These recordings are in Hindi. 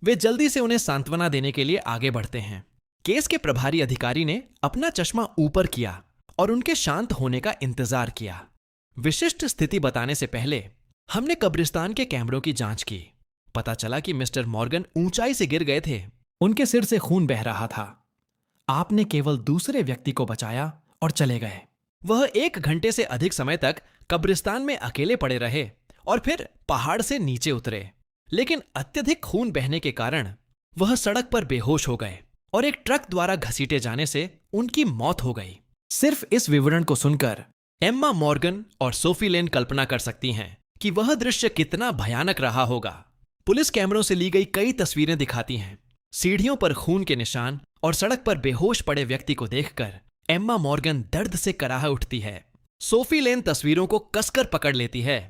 वे जल्दी से उन्हें सांत्वना देने के लिए आगे बढ़ते हैं। केस के प्रभारी अधिकारी ने अपना चश्मा ऊपर किया और उनके शांत होने का इंतजार किया। विशिष्ट स्थिति बताने से पहले हमने कब्रिस्तान के कैमरों की जांच की। पता चला कि मिस्टर मॉर्गन ऊंचाई से गिर गए थे। उनके सिर से खून बह रहा था। आपने केवल दूसरे व्यक्ति को बचाया और चले गए। वह 1 घंटे से अधिक समय तक कब्रिस्तान में अकेले पड़े रहे और फिर पहाड़ से नीचे उतरे, लेकिन अत्यधिक खून बहने के कारण वह सड़क पर बेहोश हो गए और एक ट्रक द्वारा घसीटे जाने से उनकी मौत हो गई। सिर्फ इस विवरण को सुनकर एम्मा मॉर्गन और सोफी लेन कल्पना कर सकती हैं कि वह दृश्य कितना भयानक रहा होगा। पुलिस कैमरों से ली गई कई तस्वीरें दिखाती हैं सीढ़ियों पर खून के निशान और सड़क पर बेहोश पड़े व्यक्ति को देखकर एम्मा मॉर्गन दर्द से कराह उठती है। सोफी लेन तस्वीरों को कसकर पकड़ लेती है।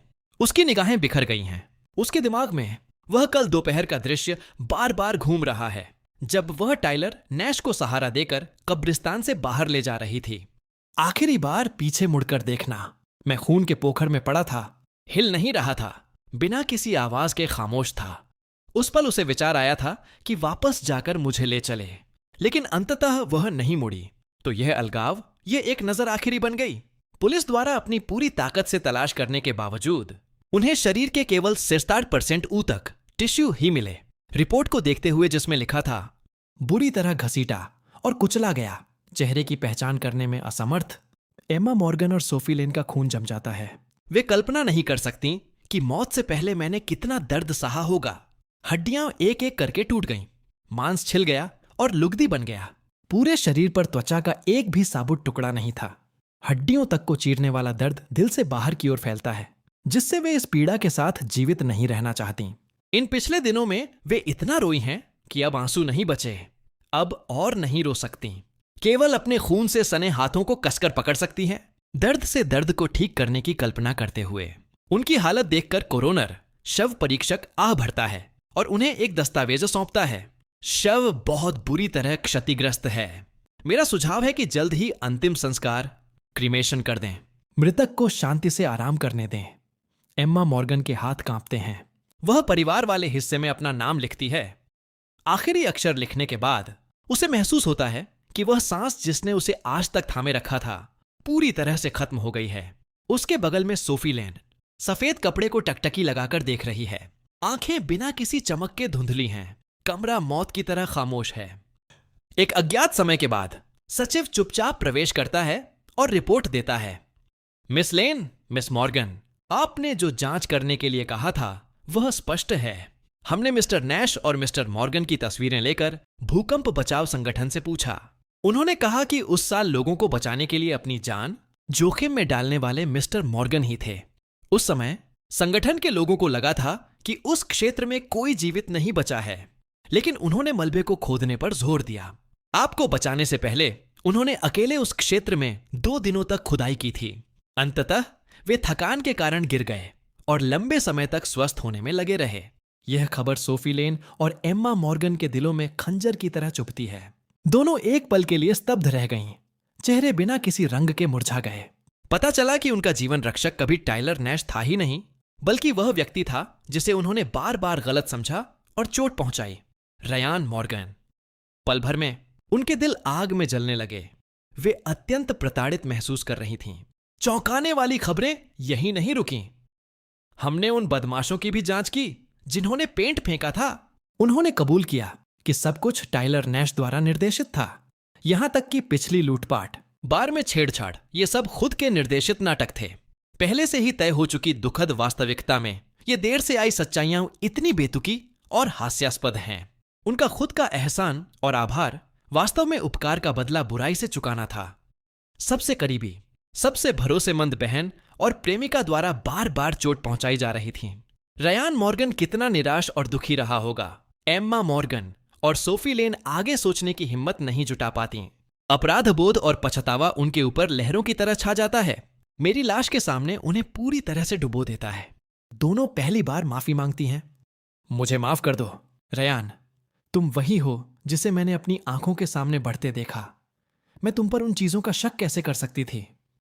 उसकी निगाहें बिखर गई हैं। उसके दिमाग में वह कल दोपहर का दृश्य बार बार घूम रहा है, जब वह टाइलर नैश को सहारा देकर कब्रिस्तान से बाहर ले जा रही थी। आखिरी बार पीछे मुड़कर देखना। मैं खून के पोखर में पड़ा था, हिल नहीं रहा था, बिना किसी आवाज के खामोश था। उस पल उसे विचार आया था कि वापस जाकर मुझे ले चले, लेकिन अंततः वह नहीं मुड़ी। तो यह अलगाव, यह एक नजर आखिरी बन गई। पुलिस द्वारा अपनी पूरी ताकत से तलाश करने के बावजूद उन्हें शरीर के केवल 67% ऊतक टिश्यू ही मिले। रिपोर्ट को देखते हुए जिसमें लिखा था, बुरी तरह घसीटा और कुचला गया, चेहरे की पहचान करने में असमर्थ, एम्मा मॉर्गन और सोफी लेन का खून जम जाता है। वे कल्पना नहीं कर सकती कि मौत से पहले मैंने कितना दर्द सहा होगा। हड्डियां एक एक करके टूट गईं, मांस छिल गया और लुगदी बन गया। पूरे शरीर पर त्वचा का एक भी साबुत टुकड़ा नहीं था। हड्डियों तक को चीरने वाला दर्द दिल से बाहर की ओर फैलता है, जिससे वे इस पीड़ा के साथ जीवित नहीं रहना चाहती। इन पिछले दिनों में वे इतना रोई हैं कि अब आंसू नहीं बचे। अब और नहीं रो सकती, केवल अपने खून से सने हाथों को कसकर पकड़ सकती हैं, दर्द से दर्द को ठीक करने की कल्पना करते हुए। उनकी हालत देखकर कोरोनर, शव परीक्षक आह भरता है और उन्हें एक दस्तावेज सौंपता है। शव बहुत बुरी तरह क्षतिग्रस्त है। मेरा सुझाव है कि जल्द ही अंतिम संस्कार, क्रीमेशन कर दें। मृतक को शांति से आराम करने दें। एम्मा मॉर्गन के हाथ कांपते हैं। वह परिवार वाले हिस्से में अपना नाम लिखती है। आखिरी अक्षर लिखने के बाद उसे महसूस होता है कि वह सांस जिसने उसे आज तक थामे रखा था, पूरी तरह से खत्म हो गई है। उसके बगल में सोफी लेन सफेद कपड़े को टकटकी लगाकर देख रही है। आंखें बिना किसी चमक के धुंधली हैं। कमरा मौत की तरह खामोश है। एक अज्ञात समय के बाद सचिव चुपचाप प्रवेश करता है और रिपोर्ट देता है। मिस लेन, मिस मॉर्गन, आपने जो जांच करने के लिए कहा था वह स्पष्ट है। हमने मिस्टर नैश और मिस्टर मॉर्गन की तस्वीरें लेकर भूकंप बचाव संगठन से पूछा। उन्होंने कहा कि उस साल लोगों को बचाने के लिए अपनी जान जोखिम में डालने वाले मिस्टर मॉर्गन ही थे। उस समय संगठन के लोगों को लगा था कि उस क्षेत्र में कोई जीवित नहीं बचा है, लेकिन उन्होंने मलबे को खोदने पर जोर दिया। आपको बचाने से पहले उन्होंने अकेले उस क्षेत्र में 2 दिनों तक खुदाई की थी। अंततः वे थकान के कारण गिर गए और लंबे समय तक स्वस्थ होने में लगे रहे। यह खबर सोफी लेन और एम्मा मॉर्गन के दिलों में खंजर की तरह चुभती है। दोनों एक पल के लिए स्तब्ध रह गईं। चेहरे बिना किसी रंग के मुरझा गए। पता चला कि उनका जीवन रक्षक कभी टाइलर नैश था ही नहीं, बल्कि वह व्यक्ति था जिसे उन्होंने बार बार गलत समझा और चोट पहुंचाई, रयान मॉर्गन। पल भर में उनके दिल आग में जलने लगे। वे अत्यंत प्रताड़ित महसूस कर रही थीं। चौंकाने वाली खबरें यही नहीं रुकीं। हमने उन बदमाशों की भी जांच की जिन्होंने पेंट फेंका था। उन्होंने कबूल किया कि सब कुछ टाइलर नैश द्वारा निर्देशित था। यहां तक कि पिछली लूटपाट, बार में छेड़छाड़, ये सब खुद के निर्देशित नाटक थे। पहले से ही तय हो चुकी दुखद वास्तविकता में ये देर से आई सच्चाइयां इतनी बेतुकी और हास्यास्पद हैं। उनका खुद का एहसान और आभार वास्तव में उपकार का बदला बुराई से चुकाना था। सबसे करीबी, सबसे भरोसेमंद बहन और प्रेमिका द्वारा बार बार चोट पहुंचाई जा रही थी। रयान मॉर्गन कितना निराश और दुखी रहा होगा। एम्मा मॉर्गन और सोफी लेन आगे सोचने की हिम्मत नहीं जुटा पाती। अपराध बोध और पछतावा उनके ऊपर लहरों की तरह छा जाता है। मेरी लाश के सामने उन्हें पूरी तरह से डुबो देता है। दोनों पहली बार माफी मांगती हैं। मुझे माफ कर दो रयान, तुम वही हो जिसे मैंने अपनी आंखों के सामने बढ़ते देखा। मैं तुम पर उन चीजों का शक कैसे कर सकती थी?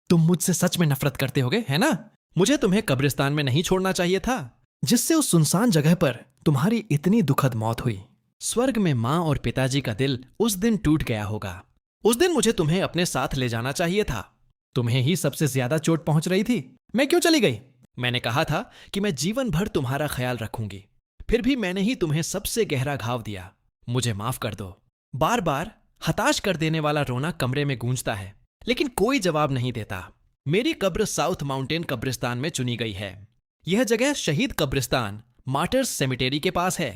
तुम मुझसे सच में नफरत करते होगे, है ना? मुझे तुम्हें कब्रिस्तान में नहीं छोड़ना चाहिए था। जिससे उस सुनसान जगह पर तुम्हारी इतनी दुखद मौत हुई। स्वर्ग में माँ और पिताजी का दिल उस दिन टूट गया होगा। उस दिन मुझे तुम्हें अपने साथ ले जाना चाहिए था। तुम्हें ही सबसे ज्यादा चोट पहुंच रही थी। मैं क्यों चली गई? मैंने कहा था कि मैं जीवन भर तुम्हारा ख्याल रखूंगी, फिर भी मैंने ही तुम्हें सबसे गहरा घाव दिया। मुझे माफ कर दो। बार बार हताश कर देने वाला रोना कमरे में गूंजता है, लेकिन कोई जवाब नहीं देता। मेरी कब्र साउथ माउंटेन कब्रिस्तान में चुनी गई है। यह जगह शहीद कब्रिस्तान मार्टर्स सेमिटेरी के पास है।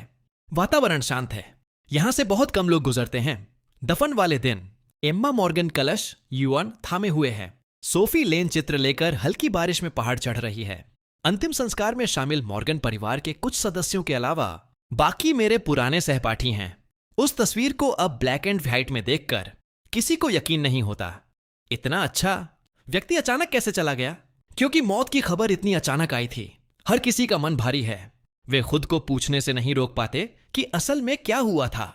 वातावरण शांत है, यहां से बहुत कम लोग गुजरते हैं। दफन वाले दिन एम्मा मॉर्गन कलश युआन थामे हुए है। सोफी लेन चित्र लेकर हल्की बारिश में पहाड़ चढ़ रही है। अंतिम संस्कार में शामिल मॉर्गन परिवार के कुछ सदस्यों के अलावा बाकी मेरे पुराने सहपाठी हैं। उस तस्वीर को अब ब्लैक एंड व्हाइट में देखकर किसी को यकीन नहीं होता, इतना अच्छा व्यक्ति अचानक कैसे चला गया। क्योंकि मौत की खबर इतनी अचानक आई थी, हर किसी का मन भारी है। वे खुद को पूछने से नहीं रोक पाते कि असल में क्या हुआ था।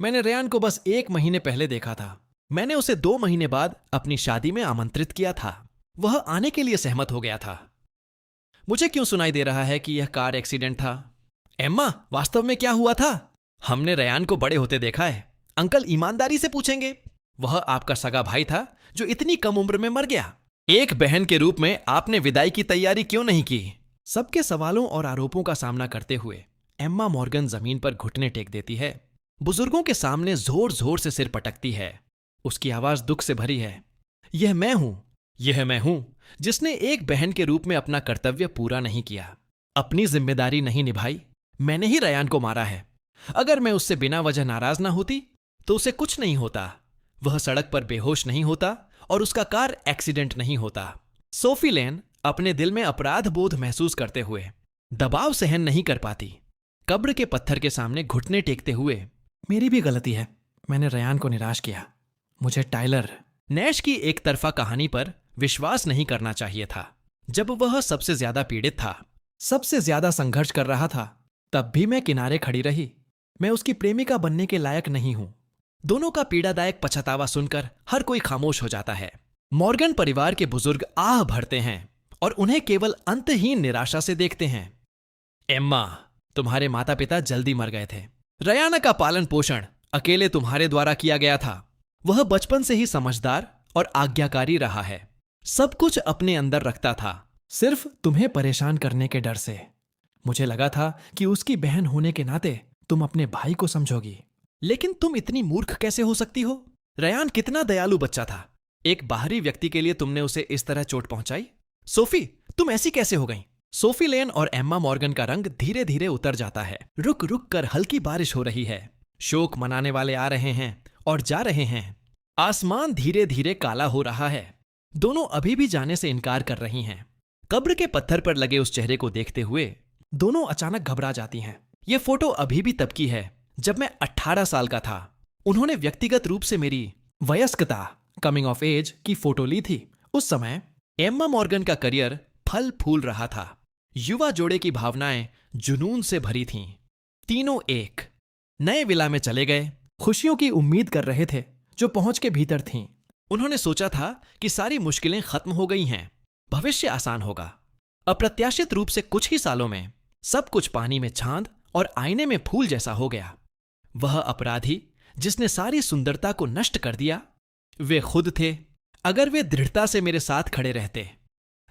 मैंने रेयान को बस 1 महीने पहले देखा था। मैंने उसे 2 महीने बाद अपनी शादी में आमंत्रित किया था। वह आने के लिए सहमत हो गया था। मुझे क्यों सुनाई दे रहा है कि यह कार एक्सीडेंट था? एम्मा, वास्तव में क्या हुआ था? हमने रेयान को बड़े होते देखा है। अंकल ईमानदारी से पूछेंगे। वह आपका सगा भाई था जो इतनी कम उम्र में मर गया। एक बहन के रूप में आपने विदाई की तैयारी क्यों नहीं की? सबके सवालों और आरोपों का सामना करते हुए एम्मा मॉर्गन जमीन पर घुटने टेक देती है। बुजुर्गों के सामने जोर जोर से सिर पटकती है। उसकी आवाज दुख से भरी है। यह मैं हूं जिसने एक बहन के रूप में अपना कर्तव्य पूरा नहीं किया, अपनी जिम्मेदारी नहीं निभाई। मैंने ही रेयान को मारा है। अगर मैं उससे बिना वजह नाराज ना होती तो उसे कुछ नहीं होता। वह सड़क पर बेहोश नहीं होता और उसका कार एक्सीडेंट नहीं होता। सोफी लेन अपने दिल में अपराध बोध महसूस करते हुए दबाव सहन नहीं कर पाती। कब्र के पत्थर के सामने घुटने टेकते हुए, मेरी भी गलती है, मैंने रेयान को निराश किया। मुझे टाइलर नैश की एक तरफा कहानी पर विश्वास नहीं करना चाहिए था। जब वह सबसे ज्यादा पीड़ित था, सबसे ज्यादा संघर्ष कर रहा था, तब भी मैं किनारे खड़ी रही। मैं उसकी प्रेमिका बनने के लायक नहीं हूं। दोनों का पीड़ादायक पछतावा सुनकर हर कोई खामोश हो जाता है। मॉर्गन परिवार के बुजुर्ग आह भरते हैं और उन्हें केवल अंतहीन निराशा से देखते हैं। एम्मा, तुम्हारे माता पिता जल्दी मर गए थे। रेयान का पालन पोषण अकेले तुम्हारे द्वारा किया गया था। वह बचपन से ही समझदार और आज्ञाकारी रहा है। सब कुछ अपने अंदर रखता था, सिर्फ तुम्हें परेशान करने के डर से। मुझे लगा था कि उसकी बहन होने के नाते तुम अपने भाई को समझोगी, लेकिन तुम इतनी मूर्ख कैसे हो सकती हो? रेयान कितना दयालु बच्चा था। एक बाहरी व्यक्ति के लिए तुमने उसे इस तरह चोट पहुंचाई। सोफी, तुम ऐसी कैसे हो गई? सोफी लेन और एम्मा मॉर्गन का रंग धीरे धीरे उतर जाता है। रुक रुक कर हल्की बारिश हो रही है। शोक मनाने वाले आ रहे हैं और जा रहे हैं। आसमान धीरे धीरे काला हो रहा है। दोनों अभी भी जाने से इनकार कर रही हैं। कब्र के पत्थर पर लगे उस चेहरे को देखते हुए दोनों अचानक घबरा जाती हैं। यह फोटो अभी भी तब की है जब मैं 18 साल का था। उन्होंने व्यक्तिगत रूप से मेरी वयस्कता, कमिंग ऑफ एज की फोटो ली थी। उस समय एम्मा मॉर्गन का करियर फल फूल रहा था। युवा जोड़े की भावनाएं जुनून से भरी थीं। तीनों एक नए विला में चले गए। खुशियों की उम्मीद कर रहे थे जो पहुंच के भीतर थीं। उन्होंने सोचा था कि सारी मुश्किलें खत्म हो गई हैं, भविष्य आसान होगा। अप्रत्याशित रूप से कुछ ही सालों में सब कुछ पानी में छांद और आईने में फूल जैसा हो गया। वह अपराधी जिसने सारी सुंदरता को नष्ट कर दिया, वे खुद थे। अगर वे दृढ़ता से मेरे साथ खड़े रहते,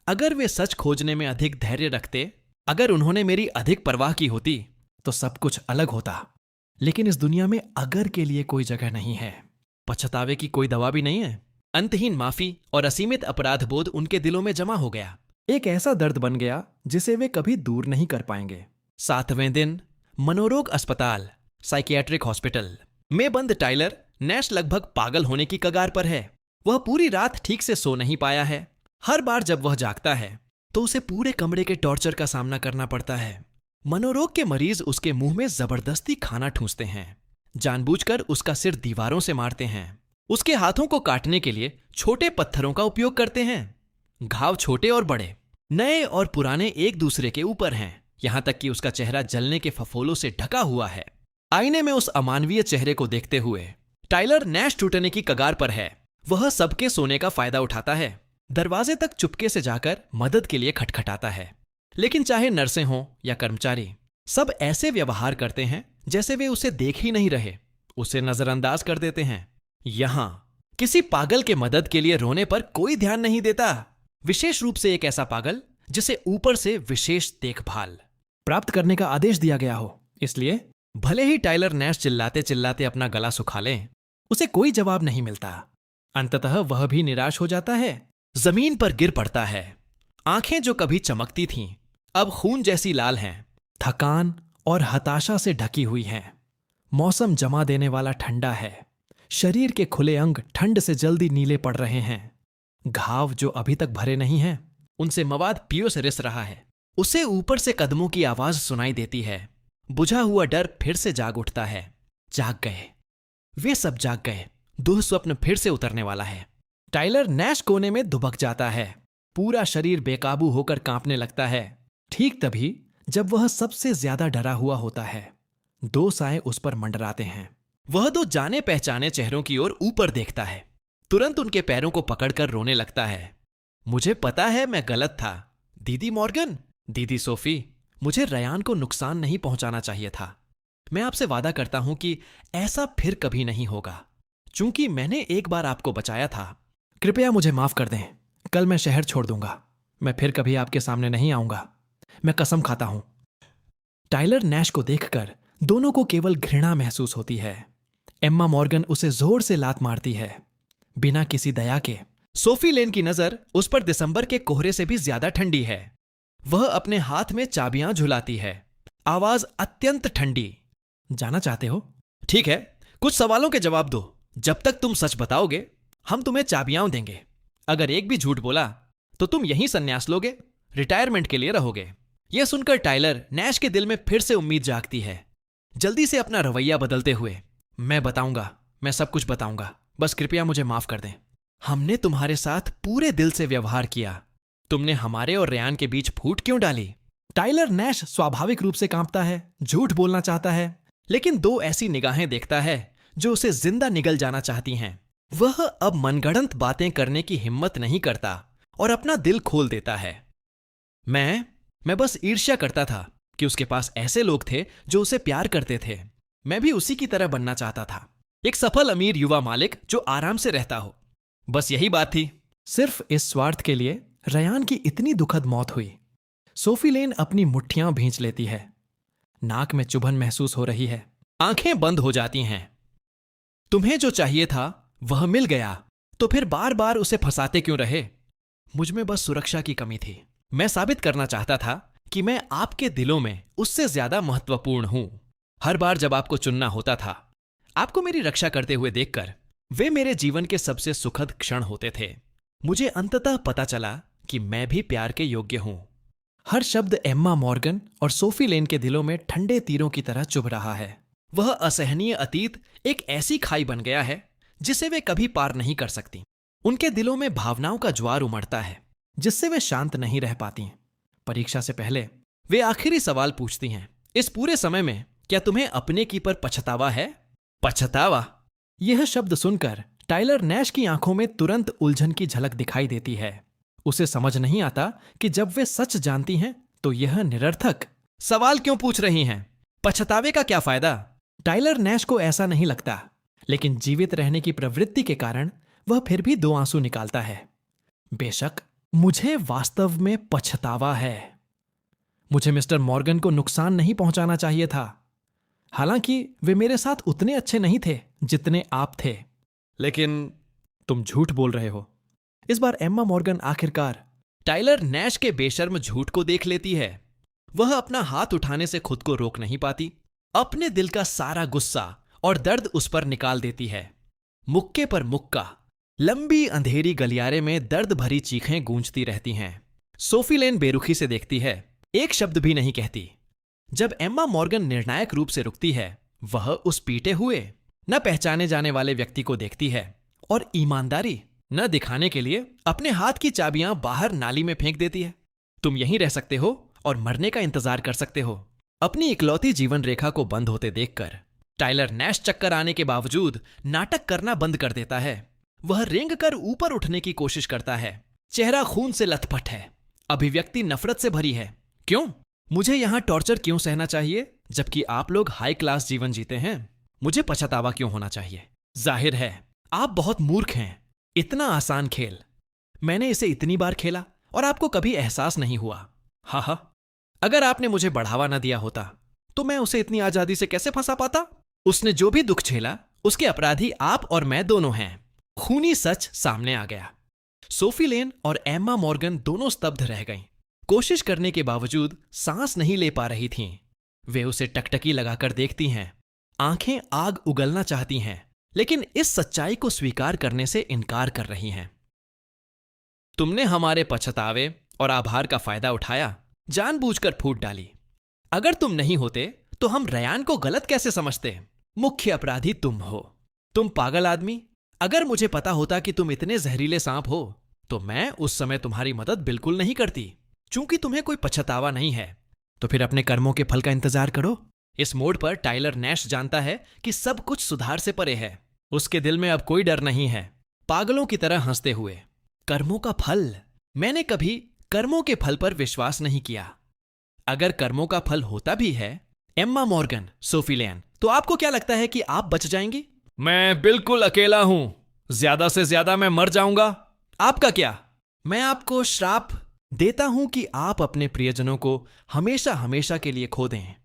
अगर वे सच खोजने में अधिक धैर्य रखते, अगर उन्होंने मेरी अधिक परवाह की होती, तो सब कुछ अलग होता। लेकिन इस दुनिया में अगर के लिए कोई जगह नहीं है। पछतावे की कोई दवा भी नहीं है। अंतहीन माफी और असीमित अपराध बोध उनके दिलों में जमा हो गया। एक ऐसा दर्द बन गया जिसे वे कभी दूर नहीं कर पाएंगे। 7वें दिन मनोरोग अस्पताल, साइकियाट्रिक हॉस्पिटल में बंद टाइलर नैश लगभग पागल होने की कगार पर है। वह पूरी रात ठीक से सो नहीं पाया है। हर बार जब वह जागता है तो उसे पूरे कमरे के टॉर्चर का सामना करना पड़ता है। मनोरोग के मरीज उसके मुंह में जबरदस्ती खाना ठूंसते हैं, जानबूझकर उसका सिर दीवारों से मारते हैं, उसके हाथों को काटने के लिए छोटे पत्थरों का उपयोग करते हैं। घाव छोटे और बड़े, नए और पुराने एक दूसरे के ऊपर हैं, यहां तक कि उसका चेहरा जलने के फफोलों से ढका हुआ है। आईने में उस अमानवीय चेहरे को देखते हुए टाइलर नैश टूटने की कगार पर है। वह सबके सोने का फायदा उठाता है। दरवाजे तक चुपके से जाकर मदद के लिए खटखटाता है। लेकिन चाहे नर्सें हों या कर्मचारी, सब ऐसे व्यवहार करते हैं जैसे वे उसे देख ही नहीं रहे, उसे नजरअंदाज कर देते हैं। यहां किसी पागल के मदद के लिए रोने पर कोई ध्यान नहीं देता, विशेष रूप से एक ऐसा पागल जिसे ऊपर से विशेष देखभाल प्राप्त करने का आदेश दिया गया हो। इसलिए भले ही टाइलर नैश चिल्लाते चिल्लाते अपना गला सुखा लें, उसे कोई जवाब नहीं मिलता। अंततः वह भी निराश हो जाता है, जमीन पर गिर पड़ता है। आंखें जो कभी चमकती थीं, अब खून जैसी लाल हैं, थकान और हताशा से ढकी हुई हैं। मौसम जमा देने वाला ठंडा है, शरीर के खुले अंग ठंड से जल्दी नीले पड़ रहे हैं। घाव जो अभी तक भरे नहीं हैं, उनसे मवाद पियो से रिस रहा है। उसे ऊपर से कदमों की आवाज सुनाई देती है। बुझा हुआ डर फिर से जाग उठता है। जाग गए, वे सब जाग गए। दुःस्वप्न फिर से उतरने वाला है। टाइलर नैश कोने में दुबक जाता है, पूरा शरीर बेकाबू होकर कांपने लगता है। ठीक तभी जब वह सबसे ज्यादा डरा हुआ होता है, दो साए उस पर मंडराते हैं। वह दो जाने पहचाने चेहरों की ओर ऊपर देखता है, तुरंत उनके पैरों को पकड़कर रोने लगता है। मुझे पता है मैं गलत था, दीदी मॉर्गन, दीदी सोफी, मुझे रयान को नुकसान नहीं पहुंचाना चाहिए था। मैं आपसे वादा करता हूं कि ऐसा फिर कभी नहीं होगा। चूंकि मैंने एक बार आपको बचाया था, कृपया मुझे माफ कर दें। कल मैं शहर छोड़ दूंगा, मैं फिर कभी आपके सामने नहीं आऊंगा, मैं कसम खाता हूं। टाइलर नैश को देखकर दोनों को केवल घृणा महसूस होती है। एम्मा मॉर्गन उसे जोर से लात मारती है, बिना किसी दया के। सोफी लेन की नजर उस पर दिसंबर के कोहरे से भी ज्यादा ठंडी है। वह अपने हाथ में चाबियां झुलाती है, आवाज अत्यंत ठंडी। जाना चाहते हो? ठीक है, कुछ सवालों के जवाब दो। जब तक तुम सच बताओगे, हम तुम्हें चाबियां देंगे। अगर एक भी झूठ बोला तो तुम यहीं संन्यास लोगे, रिटायरमेंट के लिए रहोगे। यह सुनकर टाइलर नैश के दिल में फिर से उम्मीद जागती है। जल्दी से अपना रवैया बदलते हुए, मैं बताऊंगा, मैं सब कुछ बताऊंगा, बस कृपया मुझे माफ कर दें। हमने तुम्हारे साथ पूरे दिल से व्यवहार किया, तुमने हमारे और रेयान के बीच फूट क्यों डाली? टाइलर नैश स्वाभाविक रूप से कांपता है, झूठ बोलना चाहता है, लेकिन दो ऐसी निगाहें देखता है जो उसे जिंदा निगल जाना चाहती हैं। वह अब मनगढ़ंत बातें करने की हिम्मत नहीं करता और अपना दिल खोल देता है। मैं बस ईर्ष्या करता था कि उसके पास ऐसे लोग थे जो उसे प्यार करते थे। मैं भी उसी की तरह बनना चाहता था, एक सफल अमीर युवा मालिक जो आराम से रहता हो। बस यही बात थी। सिर्फ इस स्वार्थ के लिए रयान की इतनी दुखद मौत हुई। सोफी लेन अपनी मुट्ठियां भींच लेती है, नाक में चुभन महसूस हो रही है, आंखें बंद हो जाती हैं। तुम्हें जो चाहिए था वह मिल गया, तो फिर बार बार उसे फंसाते क्यों रहे? मुझ में बस सुरक्षा की कमी थी। मैं साबित करना चाहता था कि मैं आपके दिलों में उससे ज्यादा महत्वपूर्ण हूं। हर बार जब आपको चुनना होता था, आपको मेरी रक्षा करते हुए देखकर वे मेरे जीवन के सबसे सुखद क्षण होते थे। मुझे अंततः पता चला कि मैं भी प्यार के योग्य हूं। हर शब्द एम्मा मॉर्गन और सोफी लेन के दिलों में ठंडे तीरों की तरह चुभ रहा है। वह असहनीय अतीत एक ऐसी खाई बन गया है जिसे वे कभी पार नहीं कर सकती। उनके दिलों में भावनाओं का ज्वार उमड़ता है जिससे वे शांत नहीं रह पाती। परीक्षा से पहले वे आखिरी सवाल पूछती हैं, इस पूरे समय में क्या तुम्हें अपने की पर पछतावा है? पछतावा? यह शब्द सुनकर टाइलर नैश की आंखों में तुरंत उलझन की झलक दिखाई देती है। उसे समझ नहीं आता कि जब वे सच जानती हैं तो यह निरर्थक सवाल क्यों पूछ रही हैं? पछतावे का क्या फायदा? टाइलर नैश को ऐसा नहीं लगता, लेकिन जीवित रहने की प्रवृत्ति के कारण वह फिर भी दो आंसू निकालता है। बेशक मुझे वास्तव में पछतावा है। मुझे मिस्टर मॉर्गन को नुकसान नहीं पहुंचाना चाहिए था। हालांकि वे मेरे साथ उतने अच्छे नहीं थे जितने आप थे। लेकिन तुम झूठ बोल रहे हो। इस बार एम्मा मॉर्गन आखिरकार टाइलर नैश के बेशर्म झूठ को देख लेती है। वह अपना हाथ उठाने से खुद को रोक नहीं पाती। अपने दिल का सारा गुस्सा और दर्द उस पर निकाल देती है। मुक्के पर मुक्का, लंबी अंधेरी गलियारे में दर्द भरी चीखें गूंजती रहती हैं। सोफी लेन बेरुखी से देखती है, एक शब्द भी नहीं कहती। जब एम्मा मॉर्गन निर्णायक रूप से रुकती है, वह उस पीटे हुए न पहचाने जाने वाले व्यक्ति को देखती है और ईमानदारी न दिखाने के लिए अपने हाथ की चाबियां बाहर नाली में फेंक देती है। तुम यहीं रह सकते हो और मरने का इंतजार कर सकते हो। अपनी इकलौती जीवन रेखा को बंद होते देखकर टाइलर नैश चक्कर आने के बावजूद नाटक करना बंद कर देता है। वह रेंग कर ऊपर उठने की कोशिश करता है। चेहरा खून से लथपथ है, अभिव्यक्ति नफरत से भरी है। क्यों? मुझे यहां टॉर्चर क्यों सहना चाहिए जबकि आप लोग हाई क्लास जीवन जीते हैं? मुझे पछतावा क्यों होना चाहिए? जाहिर है आप बहुत मूर्ख हैं। इतना आसान खेल मैंने इसे इतनी बार खेला और आपको कभी एहसास नहीं हुआ। हा, अगर आपने मुझे बढ़ावा न दिया होता तो मैं उसे इतनी आजादी से कैसे फंसा पाता? उसने जो भी दुख झेला उसके अपराधी आप और मैं दोनों हैं। खूनी सच सामने आ गया। सोफी लेन और एम्मा मॉर्गन दोनों स्तब्ध रह गईं। कोशिश करने के बावजूद सांस नहीं ले पा रही थीं। वे उसे टकटकी लगाकर देखती हैं, आंखें आग उगलना चाहती हैं, लेकिन इस सच्चाई को स्वीकार करने से इनकार कर रही हैं। तुमने हमारे पछतावे और आभार का फायदा उठाया, जानबूझकर फूट डाली। अगर तुम नहीं होते तो हम रयान को गलत कैसे समझते? मुख्य अपराधी तुम हो। तुम पागल आदमी। अगर मुझे पता होता कि तुम इतने जहरीले सांप हो तो मैं उस समय तुम्हारी मदद बिल्कुल नहीं करती। चूंकि तुम्हें कोई पछतावा नहीं है तो फिर अपने कर्मों के फल का इंतजार करो। इस मोड़ पर टाइलर नैश जानता है कि सब कुछ सुधार से परे है। उसके दिल में अब कोई डर नहीं है। पागलों की तरह हंसते हुए, कर्मों का फल? मैंने कभी कर्मों के फल पर विश्वास नहीं किया। अगर कर्मों का फल होता भी है, एम्मा मॉर्गन, सोफी लेन, तो आपको क्या लगता है कि आप बच जाएंगी? मैं बिल्कुल अकेला हूं। ज्यादा से ज्यादा मैं मर जाऊंगा। आपका क्या? मैं आपको श्राप देता हूं कि आप अपने प्रियजनों को हमेशा हमेशा के लिए खो दें।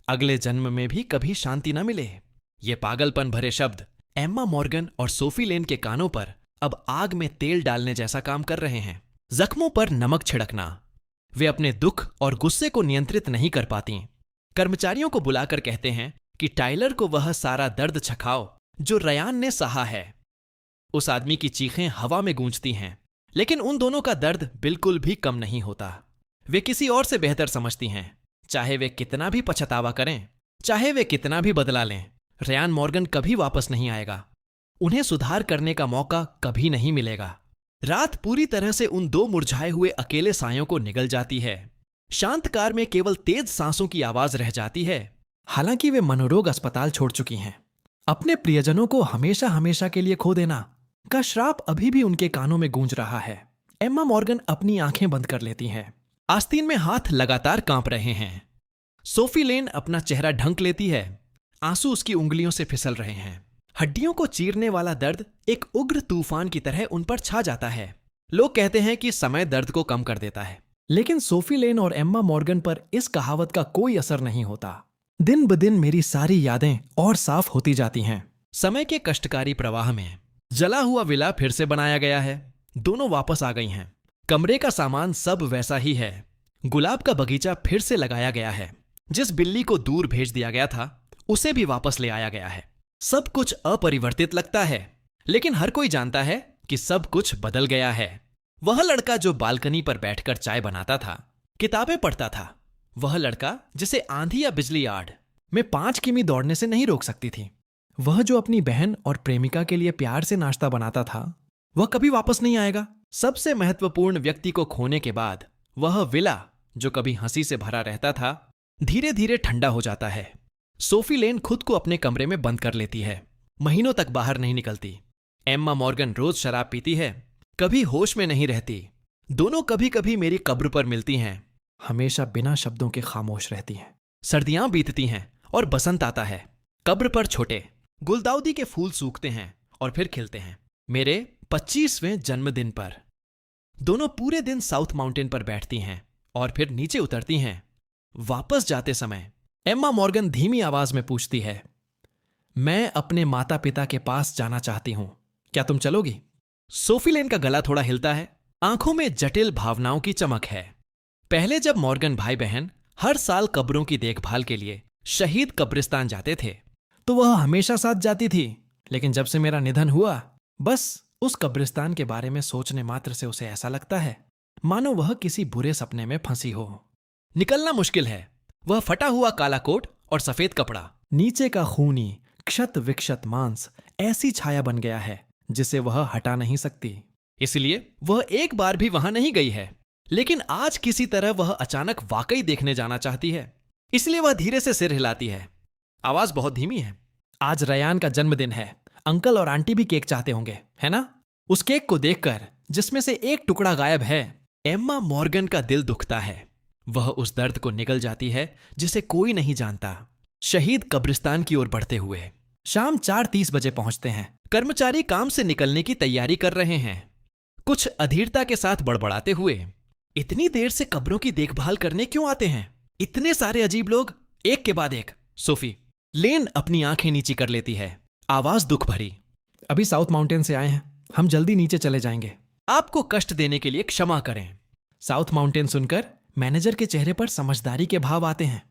अगले जन्म में भी कभी शांति न मिले। ये पागलपन भरे शब्द एम्मा मॉर्गन और सोफी लेन के कानों पर अब आग में तेल डालने जैसा काम कर रहे हैं। जख्मों पर नमक छिड़कना। वे अपने दुख और गुस्से को नियंत्रित नहीं कर पाती। कर्मचारियों को बुलाकर कहते हैं कि टाइलर को वह सारा दर्द चखाओ जो रयान ने सहा है। उस आदमी की चीखें हवा में गूंजती हैं, लेकिन उन दोनों का दर्द बिल्कुल भी कम नहीं होता। वे किसी और से बेहतर समझती हैं। चाहे वे कितना भी पछतावा करें, चाहे वे कितना भी बदला लें, रयान मॉर्गन कभी वापस नहीं आएगा। उन्हें सुधार करने का मौका कभी नहीं मिलेगा। रात पूरी तरह से उन दो मुरझाए हुए अकेले सायों को निगल जाती है। शांत कार में केवल तेज सांसों की आवाज रह जाती है। हालांकि वे मनोरोग अस्पताल छोड़ चुकी हैं। अपने प्रियजनों को हमेशा हमेशा के लिए खो देना का श्राप अभी भी उनके कानों में गूंज रहा है। एम्मा मॉर्गन अपनी आंखें बंद कर लेती हैं। आस्तीन में हाथ लगातार कांप रहे हैं। सोफी लेन अपना चेहरा ढंक लेती है। आंसू उसकी उंगलियों से फिसल रहे हैं। हड्डियों को चीरने वाला दर्द एक उग्र तूफान की तरह उन पर छा जाता है। लोग कहते हैं कि समय दर्द को कम कर देता है, लेकिन सोफी लेन और एम्मा मॉर्गन पर इस कहावत का कोई असर नहीं होता। दिन ब दिन मेरी सारी यादें और साफ होती जाती हैं। समय के कष्टकारी प्रवाह में जला हुआ विला फिर से बनाया गया है। दोनों वापस आ गई हैं। कमरे का सामान सब वैसा ही है। गुलाब का बगीचा फिर से लगाया गया है। जिस बिल्ली को दूर भेज दिया गया था उसे भी वापस ले आया गया है। सब कुछ अपरिवर्तित लगता है, लेकिन हर कोई जानता है कि सब कुछ बदल गया है। वह लड़का जो बालकनी पर बैठकर चाय बनाता था, किताबें पढ़ता था, वह लड़का जिसे आंधी या बिजली आड़ में 5 किमी दौड़ने से नहीं रोक सकती थी, वह जो अपनी बहन और प्रेमिका के लिए प्यार से नाश्ता बनाता था, वह कभी वापस नहीं आएगा। सबसे महत्वपूर्ण व्यक्ति को खोने के बाद वह विला जो कभी हंसी से भरा रहता था, धीरे धीरे ठंडा हो जाता है। सोफी लेन खुद को अपने कमरे में बंद कर लेती है। महीनों तक बाहर नहीं निकलती। एम्मा मॉर्गन रोज शराब पीती है, कभी होश में नहीं रहती। दोनों कभी कभी मेरी कब्र पर मिलती हैं, हमेशा बिना शब्दों के खामोश रहती हैं। सर्दियां बीतती हैं और बसंत आता है। कब्र पर छोटे गुलदाउदी के फूल सूखते हैं और फिर खिलते हैं। मेरे 25वें जन्मदिन पर दोनों पूरे दिन साउथ माउंटेन पर बैठती हैं और फिर नीचे उतरती हैं। वापस जाते समय एम्मा मॉर्गन धीमी आवाज में पूछती है, मैं अपने माता पिता के पास जाना चाहती हूं, क्या तुम चलोगी? सोफी लेन का गला थोड़ा हिलता है। आंखों में जटिल भावनाओं की चमक है। पहले जब मॉर्गन भाई बहन हर साल कब्रों की देखभाल के लिए शहीद कब्रिस्तान जाते थे तो वह हमेशा साथ जाती थी, लेकिन जब से मेरा निधन हुआ, बस उस कब्रिस्तान के बारे में सोचने मात्र से उसे ऐसा लगता है मानो वह किसी बुरे सपने में फंसी हो। निकलना मुश्किल है। वह फटा हुआ काला कोट और सफेद कपड़ा, नीचे का खूनी क्षत विक्षत मांस ऐसी छाया बन गया है जिसे वह हटा नहीं सकती। इसलिए वह एक बार भी वहां नहीं गई है, लेकिन आज किसी तरह वह अचानक वाकई देखने जाना चाहती है। इसलिए वह धीरे से सिर हिलाती है। आवाज बहुत धीमी है। आज रयान का जन्मदिन है। अंकल और आंटी भी केक चाहते होंगे, है ना? उस केक को देखकर जिसमें से एक टुकड़ा गायब है, एम्मा मॉर्गन का दिल दुखता है। वह उस दर्द को निगल जाती है जिसे कोई नहीं जानता। शहीद कब्रिस्तान की ओर बढ़ते हुए शाम 4:30 बजे पहुंचते हैं। कर्मचारी काम से निकलने की तैयारी कर रहे हैं, कुछ अधीरता के साथ बड़बड़ाते हुए। इतनी देर से कब्रों की देखभाल करने क्यों आते हैं इतने सारे अजीब लोग, एक के बाद एक। सोफी। लेन अपनी आंखें नीची कर लेती है, आवाज दुख भरी। अभी साउथ माउंटेन से आए हैं, हम जल्दी नीचे चले जाएंगे। आपको कष्ट देने के लिए क्षमा करें। साउथ माउंटेन सुनकर मैनेजर के चेहरे पर समझदारी के भाव आते हैं।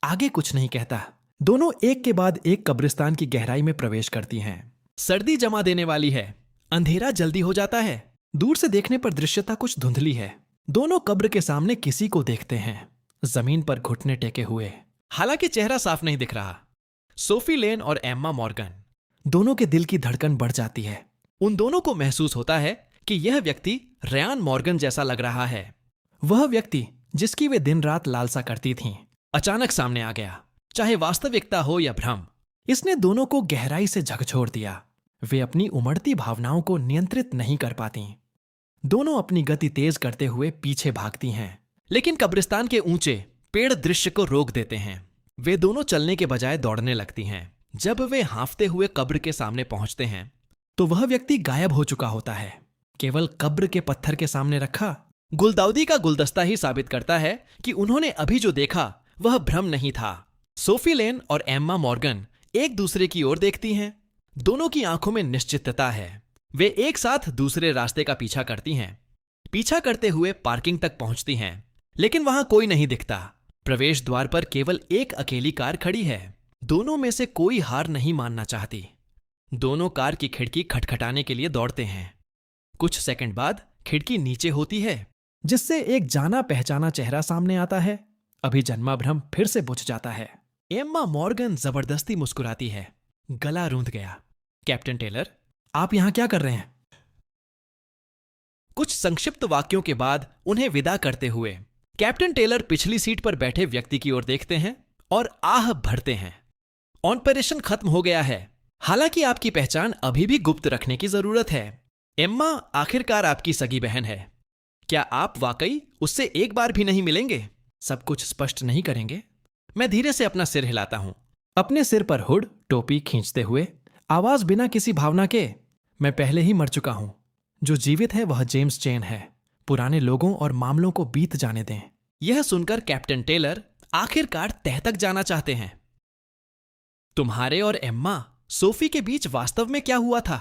आगे कुछ नहीं कहता। दोनों एक के बाद एक कब्रिस्तान की गहराई में प्रवेश करती हैं। सर्दी जमा देने वाली है, अंधेरा जल्दी हो जाता है। दूर से देखने पर दृश्यता कुछ धुंधली है। दोनों कब्र के सामने किसी को देखते हैं, जमीन पर घुटने टेके हुए। हालांकि चेहरा साफ नहीं दिख रहा। सोफी लेन और एम्मा मॉर्गन। दोनों के दिल की धड़कन बढ़ जाती है। उन दोनों को महसूस होता है कि यह व्यक्ति रयान मॉर्गन जैसा लग रहा है। वह व्यक्ति जिसकी वे दिन रात लालसा करती थीं, अचानक सामने आ गया, चाहे वास्तविकता हो या भ्रम। इसने दोनों को गहराई से झकझोर दिया। वे अपनी उमड़ती भावनाओं को नियंत्रित नहीं कर पाती। दोनों अपनी गति तेज करते हुए पीछे भागती हैं। लेकिन कब्रिस्तान के ऊंचे पेड़ दृश्य को रोक देते हैं। वे दोनों चलने के बजाय दौड़ने लगती हैं। जब वे हांफते हुए कब्र के सामने पहुंचते हैं तो वह व्यक्ति गायब हो चुका होता है। केवल कब्र के पत्थर के सामने रखा गुलदाउदी का गुलदस्ता ही साबित करता है कि उन्होंने अभी जो देखा वह भ्रम नहीं था। सोफी लेन और एम्मा मॉर्गन एक दूसरे की ओर देखती हैं। दोनों की आंखों में निश्चितता है। वे एक साथ दूसरे रास्ते का पीछा करती हैं। पीछा करते हुए पार्किंग तक पहुंचती हैं, लेकिन वहां कोई नहीं दिखता। प्रवेश द्वार पर केवल एक अकेली कार खड़ी है। दोनों में से कोई हार नहीं मानना चाहती। दोनों कार की खिड़की खटखटाने के लिए दौड़ते हैं। कुछ सेकंड बाद खिड़की नीचे होती है, जिससे एक जाना पहचाना चेहरा सामने आता है। अभी जन्मा भ्रम फिर से बुझ जाता है। एम्मा मॉर्गन जबरदस्ती मुस्कुराती है। गला रूंध गया। कैप्टन टेलर, आप यहां क्या कर रहे हैं? कुछ संक्षिप्त वाक्यों के बाद उन्हें विदा करते हुए कैप्टन टेलर पिछली सीट पर बैठे व्यक्ति की ओर देखते हैं और आह भरते हैं। ऑपरेशन खत्म हो गया है। हालांकि आपकी पहचान अभी भी गुप्त रखने की जरूरत है। एम्मा आखिरकार आपकी सगी बहन है। क्या आप वाकई उससे एक बार भी नहीं मिलेंगे? सब कुछ स्पष्ट नहीं करेंगे? मैं धीरे से अपना सिर हिलाता हूं, अपने सिर पर हुड टोपी खींचते हुए। आवाज बिना किसी भावना के, मैं पहले ही मर चुका हूं। जो जीवित है वह जेम्स चेन है। पुराने लोगों और मामलों को बीत जाने दें। यह सुनकर कैप्टन टेलर आखिरकार तह तक जाना चाहते हैं। तुम्हारे और एम्मा सोफी के बीच वास्तव में क्या हुआ था?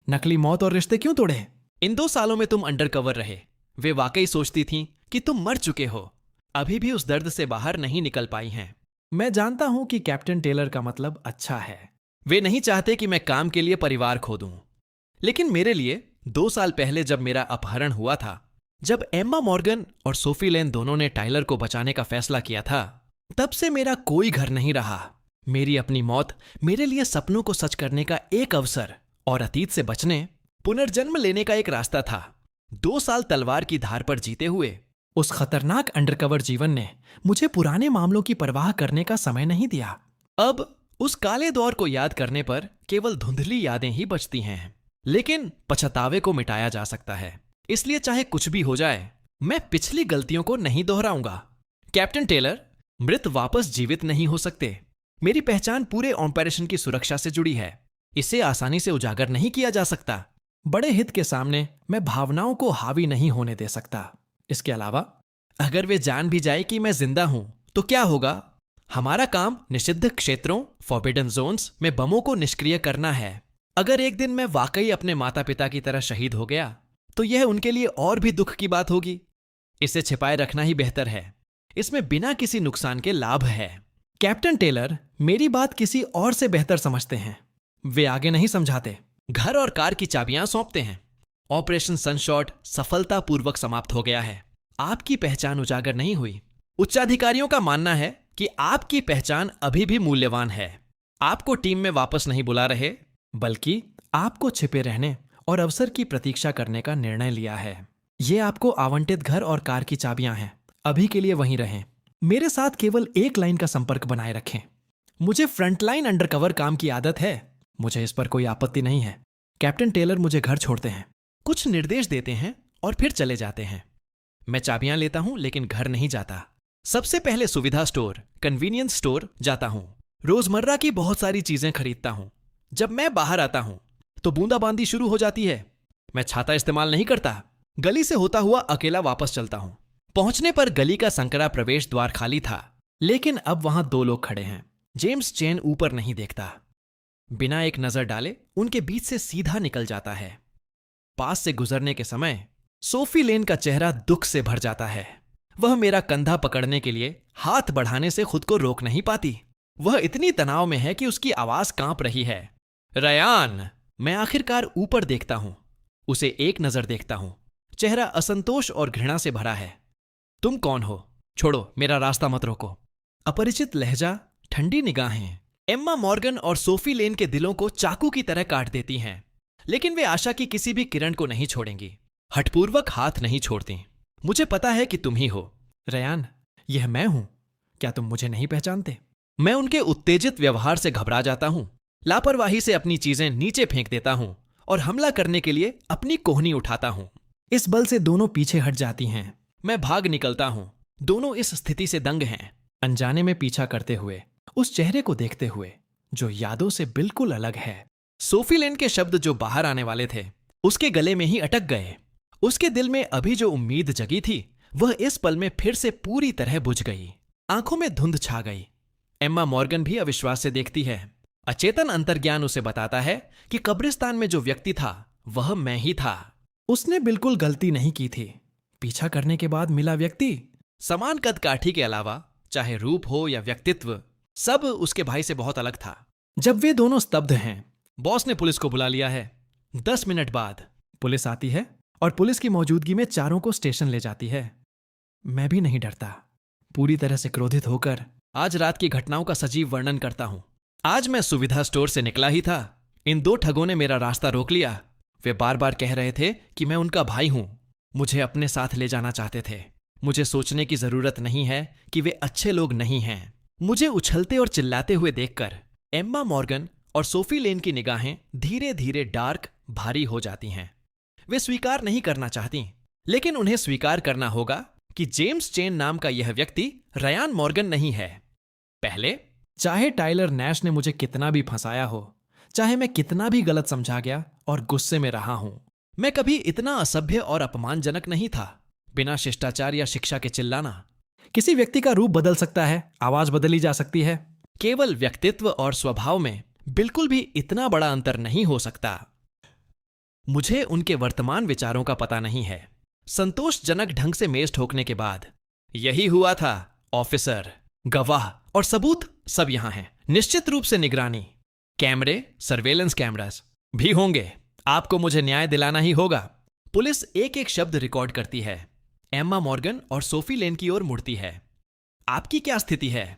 नकली मौत और रिश्ते क्यों तोड़े? इन 2 सालों में तुम अंडरकवर रहे। वे वाकई सोचती थीं कि तुम मर चुके हो। अभी भी उस दर्द से बाहर नहीं निकल पाई हैं। मैं जानता हूं कि कैप्टन टेलर का मतलब अच्छा है। वे नहीं चाहते कि मैं काम के लिए परिवार खो दूं। लेकिन मेरे लिए 2 साल पहले जब मेरा अपहरण हुआ था, जब एम्मा मॉर्गन और सोफी लेन दोनों ने टाइलर को बचाने का फैसला किया था, तब से मेरा कोई घर नहीं रहा। मेरी अपनी मौत मेरे लिए सपनों को सच करने का एक अवसर और अतीत से बचने, पुनर्जन्म लेने का एक रास्ता था। 2 साल तलवार की धार पर जीते हुए उस खतरनाक अंडरकवर जीवन ने मुझे पुराने मामलों की परवाह करने का समय नहीं दिया। अब उस काले दौर को याद करने पर केवल धुंधली यादें ही बचती हैं। लेकिन पछतावे को मिटाया जा सकता है। इसलिए चाहे कुछ भी हो जाए, मैं पिछली गलतियों को नहीं दोहराऊंगा। कैप्टन टेलर, मृत वापस जीवित नहीं हो सकते। मेरी पहचान पूरे ऑपरेशन की सुरक्षा से जुड़ी है। इसे आसानी से उजागर नहीं किया जा सकता। बड़े हित के सामने मैं भावनाओं को हावी नहीं होने दे सकता। इसके अलावा अगर वे जान भी जाए कि मैं जिंदा हूं तो क्या होगा? हमारा काम निषिद्ध क्षेत्रों, फॉरबिडन जोन्स में बमों को निष्क्रिय करना है। अगर एक दिन मैं वाकई अपने माता पिता की तरह शहीद हो गया तो यह उनके लिए और भी दुख की बात होगी। इसे छिपाए रखना ही बेहतर है। इसमें बिना किसी नुकसान के लाभ है। कैप्टन टेलर मेरी बात किसी और से बेहतर समझते हैं। वे आगे नहीं समझाते। घर और कार की चाबियां सौंपते हैं। ऑपरेशन सनशॉट सफलतापूर्वक समाप्त हो गया है। आपकी पहचान उजागर नहीं हुई। उच्चाधिकारियों का मानना है कि आपकी पहचान अभी भी मूल्यवान है। आपको टीम में वापस नहीं बुला रहे, बल्कि आपको छिपे रहने और अवसर की प्रतीक्षा करने का निर्णय लिया है। ये आपको आवंटित घर और कार की चाबियां हैं। अभी के लिए वहीं रहें। मेरे साथ केवल एक लाइन का संपर्क बनाए रखें। मुझे फ्रंटलाइन अंडरकवर काम की आदत है। मुझे इस पर कोई आपत्ति नहीं है। कैप्टन टेलर मुझे घर छोड़ते हैं, कुछ निर्देश देते हैं और फिर चले जाते हैं। मैं चाबियां लेता हूं लेकिन घर नहीं जाता। सबसे पहले सुविधा स्टोर, कन्वीनियंस स्टोर जाता हूं। रोजमर्रा की बहुत सारी चीजें खरीदता हूं। जब मैं बाहर आता हूं तो बूंदाबांदी शुरू हो जाती है। मैं छाता इस्तेमाल नहीं करता। गली से होता हुआ अकेला वापस चलता हूं। पहुंचने पर गली का संकरा प्रवेश द्वार खाली था, लेकिन अब वहां 2 लोग खड़े हैं। जेम्स चेन ऊपर नहीं देखता। बिना एक नजर डाले उनके बीच से सीधा निकल जाता है। पास से गुजरने के समय सोफी लेन का चेहरा दुख से भर जाता है। वह मेरा कंधा पकड़ने के लिए हाथ बढ़ाने से खुद को रोक नहीं पाती। वह इतनी तनाव में है कि उसकी आवाज कांप रही है। रयान! मैं आखिरकार ऊपर देखता हूं। उसे एक नजर देखता हूं। चेहरा असंतोष और घृणा से भरा है। तुम कौन हो? छोड़ो, मेरा रास्ता मत रोको। अपरिचित लहजा, ठंडी निगाहें एम्मा मॉर्गन और सोफी लेन के दिलों को चाकू की तरह काट देती हैं, लेकिन वे आशा की किसी भी किरण को नहीं छोड़ेंगी। हठपूर्वक हाथ नहीं छोड़ती। मुझे पता है कि तुम ही हो। रयान, यह मैं हूं। क्या तुम मुझे नहीं पहचानते? मैं उनके उत्तेजित व्यवहार से घबरा जाता हूं। लापरवाही से अपनी चीजें नीचे फेंक देता हूं और हमला करने के लिए अपनी कोहनी उठाता हूं। इस बल से दोनों पीछे हट जाती हैं। मैं भाग निकलता हूं। दोनों इस स्थिति से दंग हैं। अनजाने में पीछा करते हुए, उस चेहरे को देखते हुए जो यादों से बिल्कुल अलग है। सोफी लेन के शब्द जो बाहर आने वाले थे उसके गले में ही अटक गए। उसके दिल में अभी जो उम्मीद जगी थी वह इस पल में फिर से पूरी तरह बुझ गई। आंखों में धुंध छा गई। एम्मा मॉर्गन भी अविश्वास से देखती है। अचेतन अंतर्ज्ञान उसे बताता है कि कब्रिस्तान में जो व्यक्ति था वह मैं ही था। उसने बिल्कुल गलती नहीं की थी। पीछा करने के बाद मिला व्यक्ति समान कद काठी के अलावा, चाहे रूप हो या व्यक्तित्व, सब उसके भाई से बहुत अलग था। जब वे दोनों स्तब्ध हैं, बॉस ने पुलिस को बुला लिया है। 10 मिनट बाद पुलिस आती है और पुलिस की मौजूदगी में चारों को स्टेशन ले जाती है। मैं भी नहीं डरता। पूरी तरह से क्रोधित होकर आज रात की घटनाओं का सजीव वर्णन करता हूं। आज मैं सुविधा स्टोर से निकला ही था। इन 2 ठगों ने मेरा रास्ता रोक लिया। वे बार बार कह रहे थे कि मैं उनका भाई हूं। मुझे अपने साथ ले जाना चाहते थे। मुझे सोचने की जरूरत नहीं है कि वे अच्छे लोग नहीं हैं। मुझे उछलते और चिल्लाते हुए देखकर एम्मा मॉर्गन और सोफी लेन की निगाहें धीरे धीरे डार्क, भारी हो जाती हैं। वे स्वीकार नहीं करना चाहती, लेकिन उन्हें स्वीकार करना होगा कि जेम्स चेन नाम का यह व्यक्ति रयान मॉर्गन नहीं है। पहले चाहे टाइलर नैश ने मुझे कितना भी फंसाया हो, चाहे मैं कितना भी गलत समझा गया और गुस्से में रहा हूं, मैं कभी इतना असभ्य और अपमानजनक नहीं था। बिना शिष्टाचार या शिक्षा के चिल्लाना। किसी व्यक्ति का रूप बदल सकता है, आवाज बदली जा सकती है। केवल व्यक्तित्व और स्वभाव में बिल्कुल भी इतना बड़ा अंतर नहीं हो सकता। मुझे उनके वर्तमान विचारों का पता नहीं है। संतोषजनक ढंग से मेज ठोकने के बाद यही हुआ था। ऑफिसर, गवाह और सबूत सब यहां हैं। निश्चित रूप से निगरानी, कैमरे, सर्वेलेंस कैमरास भी होंगे। आपको मुझे न्याय दिलाना ही होगा। पुलिस एक एक शब्द रिकॉर्ड करती है। एम्मा मॉर्गन और सोफी लेन की ओर मुड़ती है। आपकी क्या स्थिति है?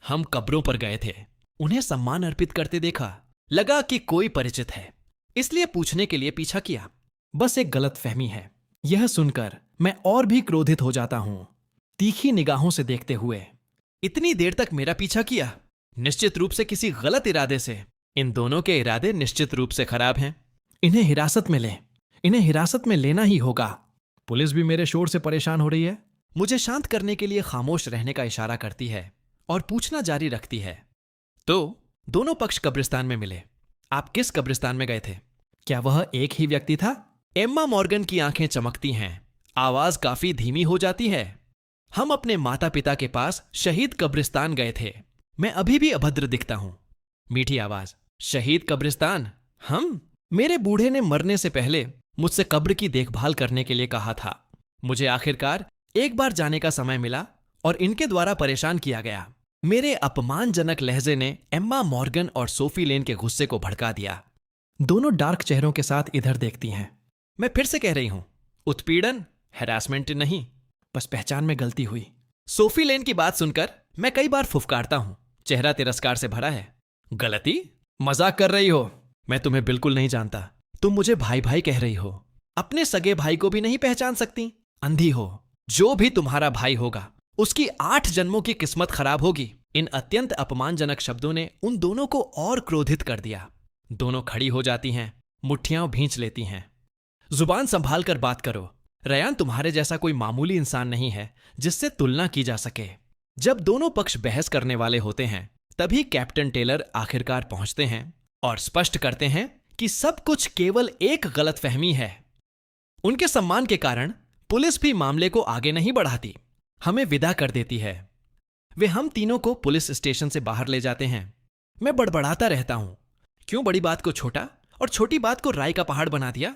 हम कब्रों पर गए थे। उन्हें सम्मान अर्पित करते देखा। लगा कि कोई परिचित है, इसलिए पूछने के लिए पीछा किया। बस एक गलतफहमी है। यह सुनकर मैं और भी क्रोधित हो जाता हूं। तीखी निगाहों से देखते हुए, इतनी देर तक मेरा पीछा किया, निश्चित रूप से किसी गलत इरादे से। इन दोनों के इरादे निश्चित रूप से खराब हैं। इन्हें हिरासत में लें। इन्हें हिरासत में लेना ही होगा। पुलिस भी मेरे शोर से परेशान हो रही है। मुझे शांत करने के लिए खामोश रहने का इशारा करती है और पूछना जारी रखती है। तो दोनों पक्ष कब्रिस्तान में मिले। आप किस कब्रिस्तान में गए थे? क्या वह एक ही व्यक्ति था? एम्मा मॉर्गन की आंखें चमकती हैं। आवाज काफी धीमी हो जाती है। हम अपने माता पिता के पास शहीद कब्रिस्तान गए थे। मैं अभी भी अभद्र दिखता हूं। मीठी आवाज, शहीद कब्रिस्तान? हम? मेरे बूढ़े ने मरने से पहले मुझसे कब्र की देखभाल करने के लिए कहा था। मुझे आखिरकार एक बार जाने का समय मिला और इनके द्वारा परेशान किया गया। मेरे अपमानजनक लहजे ने एम्मा मॉर्गन और सोफी लेन के गुस्से को भड़का दिया। दोनों डार्क चेहरों के साथ इधर देखती हैं। मैं फिर से कह रही हूं, उत्पीड़न, हैरासमेंट नहीं, बस पहचान में गलती हुई। सोफी लेन की बात सुनकर मैं कई बार फुफकारता हूं। चेहरा तिरस्कार से भरा है। गलती? मजाक कर रही हो। मैं तुम्हें बिल्कुल नहीं जानता। तुम मुझे भाई भाई कह रही हो। अपने सगे भाई को भी नहीं पहचान सकती? अंधी हो। जो भी तुम्हारा भाई होगा उसकी 8 जन्मों की किस्मत खराब होगी। इन अत्यंत अपमानजनक शब्दों ने उन दोनों को और क्रोधित कर दिया। दोनों खड़ी हो जाती हैं, मुट्ठियां भींच लेती हैं। जुबान संभाल कर बात करो। रयान तुम्हारे जैसा कोई मामूली इंसान नहीं है जिससे तुलना की जा सके। जब दोनों पक्ष बहस करने वाले होते हैं, तभी कैप्टन टेलर आखिरकार पहुंचते हैं और स्पष्ट करते हैं कि सब कुछ केवल एक गलतफहमी है। उनके सम्मान के कारण पुलिस भी मामले को आगे नहीं बढ़ाती, हमें विदा कर देती है। वे हम तीनों को पुलिस स्टेशन से बाहर ले जाते हैं। मैं बड़बड़ाता रहता हूं, क्यों बड़ी बात को छोटा और छोटी बात को राई का पहाड़ बना दिया?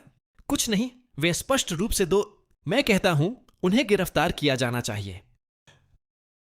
कुछ नहीं, वे स्पष्ट रूप से मैं कहता हूं उन्हें गिरफ्तार किया जाना चाहिए।